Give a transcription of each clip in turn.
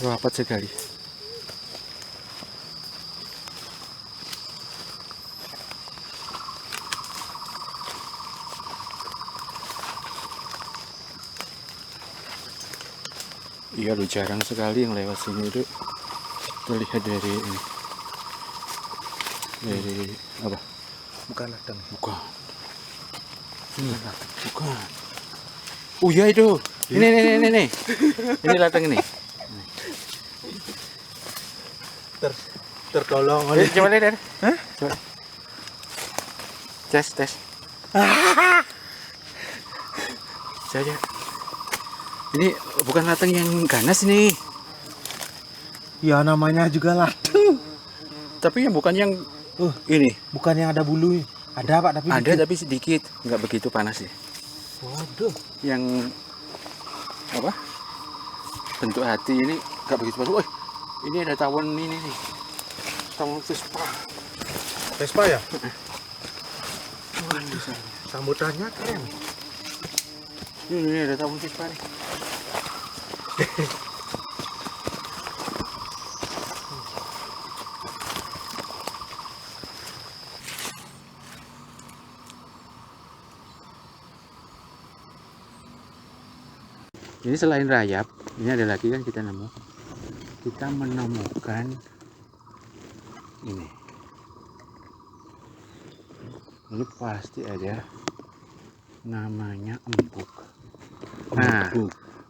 Rapat sekali. Iya lu jarang sekali yang lewat sini itu. Terlihat dari ini. Dari apa? Bukan ladang. Bukan. Bukan. Oh iya itu. Ini. Ini ladang ini. Tertolong oleh. Coba lihat. Hah? Coba. Tes. Saja. Ini bukan ladang yang ganas nih. Ya namanya juga ladang. Tapi yang bukan yang ini. Bukan yang ada bulu. Ada Pak, tapi Ada dikit. tapi sedikit, nggak begitu panas sih. Waduh. Yang apa? Bentuk hati ini nggak begitu panas. Woi, ini ada tawon ini nih. Tawon Vespa. Vespa ya? Waduh, sambutannya keren. Ini ada tawon Vespa nih. Ini selain rayap, ini ada lagi kan kita menemukan ini. Ini pasti ada namanya embuk. Nah,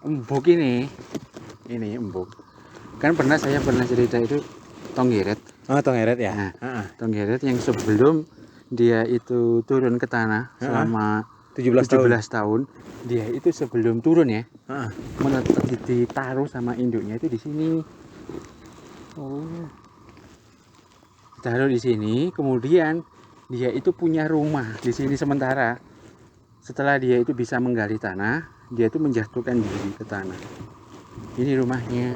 embuk ini embuk. Kan saya pernah cerita itu tonggeret. Oh, tongeret ya? Nah, tonggeret yang sebelum dia itu turun ke tanah selama 17 tahun, dia itu sebelum turun ya, ditaruh sama induknya itu di sini. Oh, taruh di sini, kemudian dia itu punya rumah di sini sementara. Setelah dia itu bisa menggali tanah, dia itu menjatuhkan diri ke tanah. Ini rumahnya.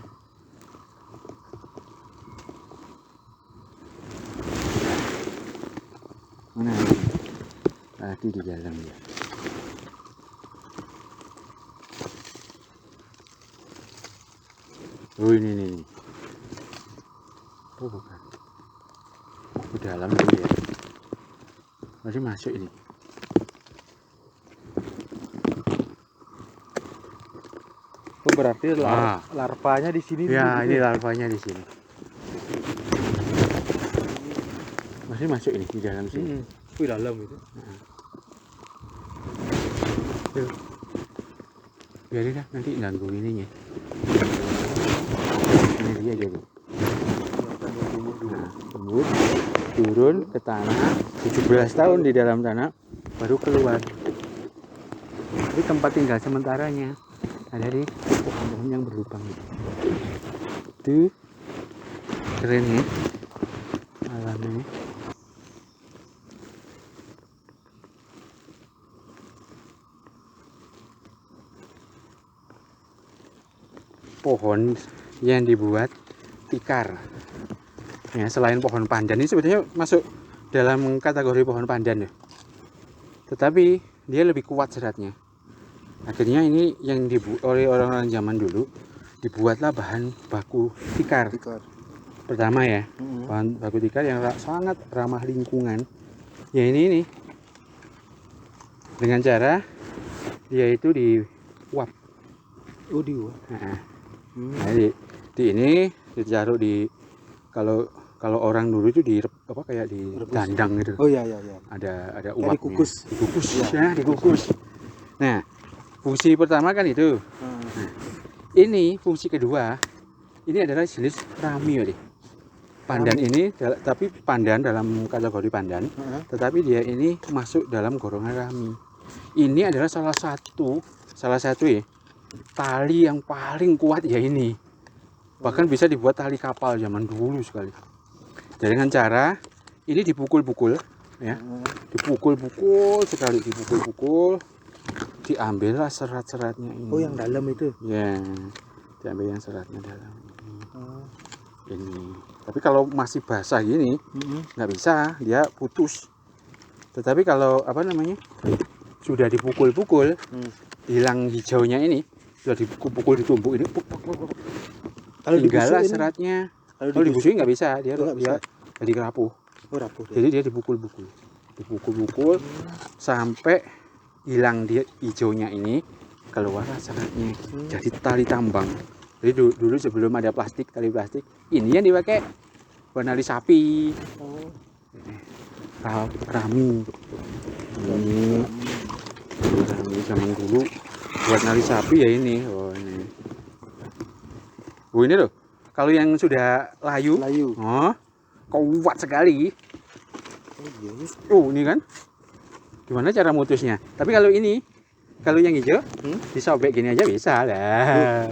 Mana? Tadi di dalam ya. Oh ini. Oh bukan. Di dalam ini ya. Masih masuk ini. Oh, berarti larvanya di sini. Ya, ini larvanya di sini. Masih masuk ini di dalam sini. Di dalam itu. Biarin lah, nanti ganggu ininya. Ini dia jadi. Tumbuh, turun ke tanah, 17 tahun di dalam tanah, baru keluar. Ini tempat tinggal sementaranya ada di pohon yang berlubang itu. Keren ya alamnya. Pohon yang dibuat tikar ya, selain pohon pandan ini sebetulnya masuk dalam kategori pohon pandan ya, tetapi dia lebih kuat seratnya. Akhirnya ini yang dibuat oleh orang-orang zaman dulu, dibuatlah bahan baku tikar. Pertama ya, bahan baku tikar yang sangat ramah lingkungan ya, ini dengan cara dia itu diuap. Nah, di ini ditaruh di, kalau orang dulu itu di apa, kayak di dandang gitu. Oh iya. Ada uapnya. Dikukus. Dikukus. Nah, fungsi pertama kan itu. Nah, ini fungsi kedua. Ini adalah jenis rami. Pandan ini, tapi pandan dalam kategori pandan, tetapi dia ini masuk dalam golongan rami. Ini adalah salah satu ya, tali yang paling kuat ya ini. Bahkan bisa dibuat tali kapal zaman dulu sekali. Dengan cara ini dipukul-pukul ya. Dipukul sekali, diambillah serat-seratnya ini. Oh, yang dalam itu. Ya, diambil yang seratnya dalam. Ini. Tapi kalau masih basah gini, nggak bisa, dia putus. Tetapi kalau sudah dipukul-pukul, hilang hijaunya ini, sudah dipukul ditumbuk ini Kalau tinggallah dibusukin, seratnya. kalau Kalau dibusuhin nggak bisa, dia nggak bisa. jadi rapuh. Oh, rapuh dia. Jadi dia dipukul-pukul sampai hilang dia hijaunya ini, keluar seratnya. Jadi tali tambang. Jadi dulu sebelum ada plastik, tali plastik, ini yang dipakai buat nali sapi. Oh, Rami. Ini rami zaman dulu buat nali sapi ya ini. Oh ini. Oh ini loh. Kalau yang sudah layu. Oh, kuat sekali. oh iya. Oh ini kan. Gimana cara mutusnya? Tapi kalau ini, kalau yang hijau, disobek gini aja bisa lah.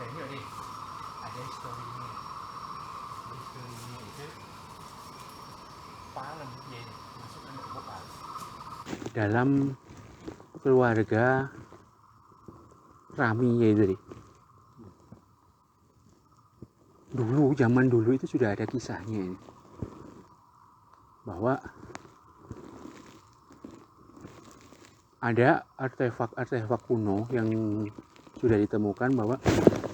Ini ada historinya. Historinya itu palem ya, masukkan ke bokal. Dalam keluarga Rami ya itu deh. Dulu zaman dulu itu sudah ada kisahnya ini. Bahwa ada artefak kuno yang sudah ditemukan bahwa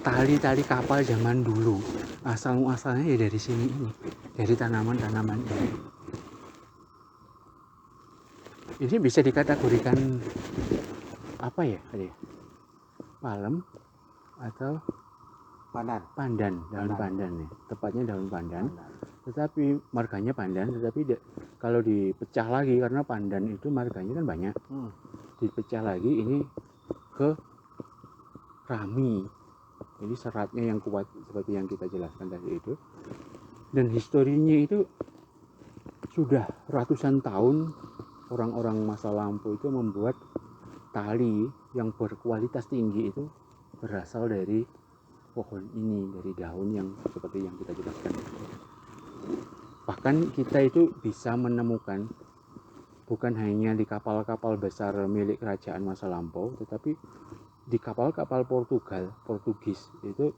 tali-tali kapal zaman dulu asal-muasalnya ya dari sini ini, dari tanaman-tanaman ini. Ini bisa dikategorikan apa ya tadi? Palem atau pandan, daun pandan ya. Tepatnya daun pandan. Tetapi marganya pandan, tetapi kalau dipecah lagi karena pandan itu marganya kan banyak. Dipecah lagi ini ke Rami. Jadi seratnya yang kuat seperti yang kita jelaskan tadi itu. Dan historinya itu sudah ratusan tahun orang-orang masa lampau itu membuat tali yang berkualitas tinggi itu berasal dari pohon ini, dari daun yang seperti yang kita jelaskan. Bahkan kita itu bisa menemukan bukan hanya di kapal-kapal besar milik kerajaan masa lampau, tetapi di kapal-kapal Portugis itu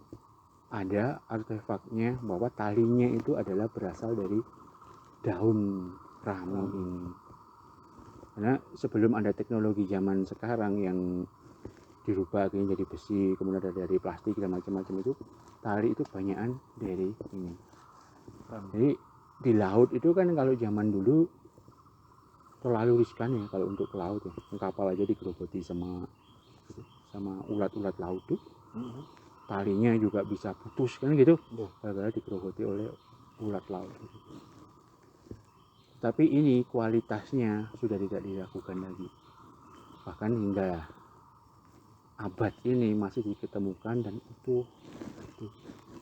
ada artefaknya bahwa talinya itu adalah berasal dari daun rami ini. Karena sebelum ada teknologi zaman sekarang yang dirubah akhirnya jadi besi, kemudian ada dari plastik dan macam-macam itu, tali itu banyakan dari ini. Jadi di laut itu kan kalau zaman dulu terlalu riskan ya kalau untuk ke laut ya. Kapal aja digerogoti sama ulat-ulat laut tuh. Talinya juga bisa putus kan gitu, gara-gara digerogoti oleh ulat laut. Tapi ini kualitasnya sudah tidak diragukan lagi. Bahkan hingga abad ini masih diketemukan dan utuh.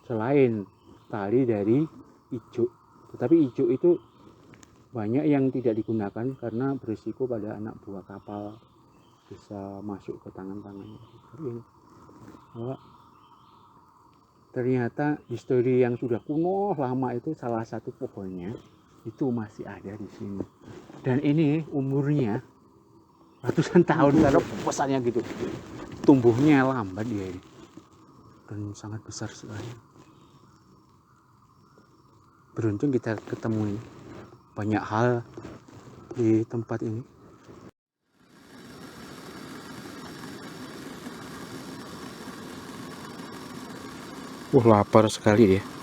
Selain tali dari ijuk, tetapi ijuk itu banyak yang tidak digunakan karena berisiko pada anak buah kapal bisa masuk ke tangan-tangannya. Ternyata histori yang sudah kuno lama itu salah satu pohonnya itu masih ada di sini. Dan ini umurnya ratusan tahun karena besarnya gitu. Tumbuhnya lambat dia ini. Dan sangat besar sekali. Beruntung kita ketemu banyak hal di tempat ini. Lapar sekali ya.